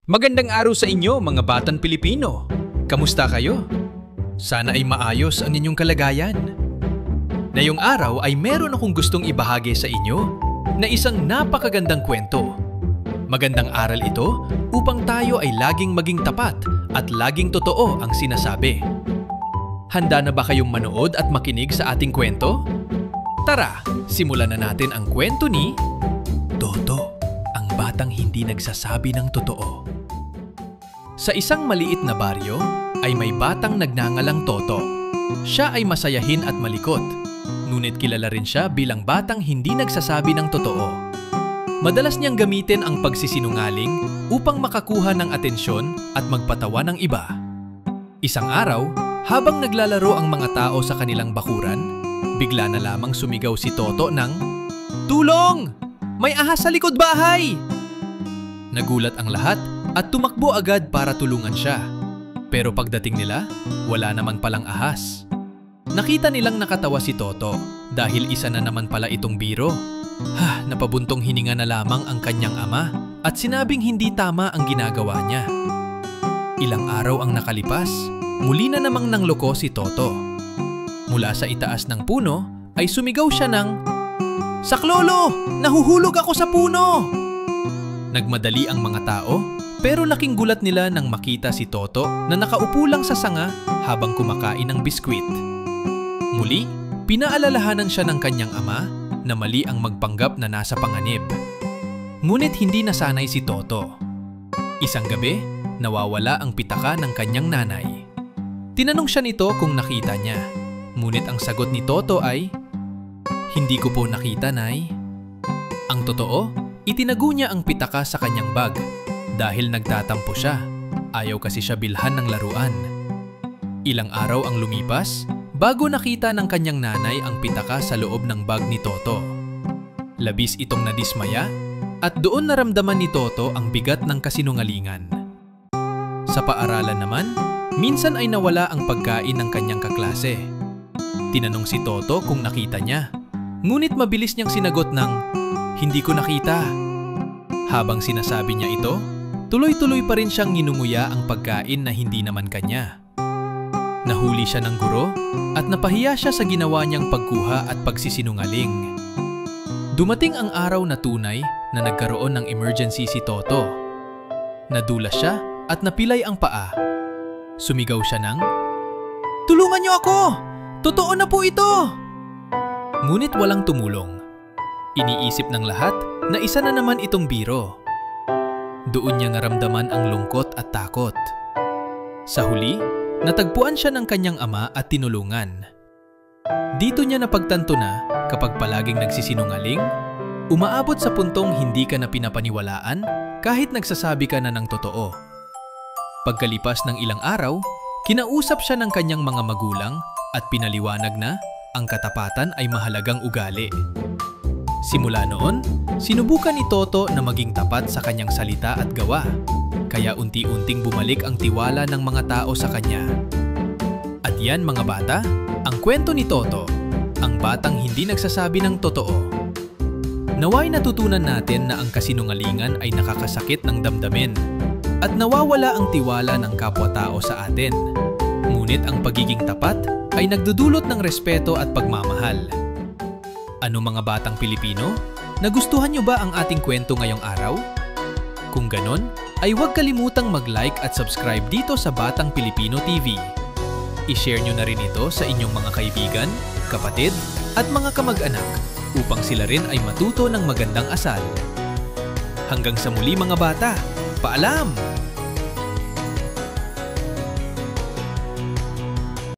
Magandang araw sa inyo mga batang Pilipino. Kamusta kayo? Sana ay maayos ang inyong kalagayan. Ngayong araw ay meron akong gustong ibahagi sa inyo na isang napakagandang kwento. Magandang aral ito upang tayo ay laging maging tapat at laging totoo ang sinasabi. Handa na ba kayong manood at makinig sa ating kwento? Tara, simulan na natin ang kwento ni Toto, ang batang hindi nagsasabi ng totoo. Sa isang maliit na baryo ay may batang nagngangalang Toto. Siya ay masayahin at malikot, ngunit kilala rin siya bilang batang hindi nagsasabi ng totoo. Madalas niyang gamitin ang pagsisinungaling upang makakuha ng atensyon at magpatawa ng iba. Isang araw, habang naglalaro ang mga tao sa kanilang bakuran, bigla na lamang sumigaw si Toto ng, "Tulong! May ahas sa likod bahay!" Nagulat ang lahat at tumakbo agad para tulungan siya. Pero pagdating nila, wala naman palang ahas. Nakita nilang nakatawa si Toto dahil isa na naman pala itong biro. Napabuntong hininga na lamang ang kanyang ama at sinabing hindi tama ang ginagawa niya. Ilang araw ang nakalipas, muli na namang nangloko si Toto. Mula sa itaas ng puno ay sumigaw siya ng, "Saklolo! Nahuhulog ako sa puno!" Nagmadali ang mga tao, pero laking gulat nila nang makita si Toto na nakaupo lang sa sanga habang kumakain ng biskwit. Muli, pinaalalahanan siya ng kanyang ama na mali ang magpanggap na nasa panganib. Ngunit hindi nasanay si Toto. Isang gabi, nawawala ang pitaka ng kanyang nanay. Tinanong siya nito kung nakita niya. Ngunit ang sagot ni Toto ay, "Hindi ko po nakita, Nay." Ang totoo, itinago niya ang pitaka sa kanyang bag dahil nagtatampo siya. Ayaw kasi siya bilhan ng laruan. Ilang araw ang lumipas bago nakita ng kanyang nanay ang pitaka sa loob ng bag ni Toto. Labis itong nadismaya at doon naramdaman ni Toto ang bigat ng kasinungalingan. Sa paaralan naman, minsan ay nawala ang pagkain ng kanyang kaklase. Tinanong si Toto kung nakita niya, ngunit mabilis niyang sinagot ng, "Hindi ko nakita." Habang sinasabi niya ito, tuloy-tuloy pa rin siyang nginunguya ang pagkain na hindi naman kanya. Nahuli siya ng guro at napahiya siya sa ginawa niyang pagkuha at pagsisinungaling. Dumating ang araw na tunay na nagkaroon ng emergency si Toto. Nadulas siya at napilay ang paa. Sumigaw siya ng, "Tulungan niyo ako! Totoo na po ito!" Ngunit walang tumulong. Iniisip ng lahat na isa na naman itong biro. Doon niya naramdaman ang lungkot at takot. Sa huli, natagpuan siya ng kanyang ama at tinulungan. Dito niya napagtanto na kapag palaging nagsisinungaling, umaabot sa puntong hindi ka na pinapaniwalaan kahit nagsasabi ka na ng totoo. Pagkalipas ng ilang araw, kinausap siya ng kanyang mga magulang at pinaliwanag na ang katapatan ay mahalagang ugali. Simula noon, sinubukan ni Toto na maging tapat sa kanyang salita at gawa, kaya unti-unting bumalik ang tiwala ng mga tao sa kanya. At yan mga bata, ang kwento ni Toto, ang batang hindi nagsasabi ng totoo. Nawa'y natutunan natin na ang kasinungalingan ay nakakasakit ng damdamin at nawawala ang tiwala ng kapwa-tao sa atin. Ngunit ang pagiging tapat ay nagdudulot ng respeto at pagmamahal. Ano mga batang Pilipino? Nagustuhan niyo ba ang ating kwento ngayong araw? Kung ganon, ay huwag kalimutang mag-like at subscribe dito sa Batang Pilipino TV. I-share niyo na rin ito sa inyong mga kaibigan, kapatid, at mga kamag-anak upang sila rin ay matuto ng magandang asal. Hanggang sa muli mga bata, paalam!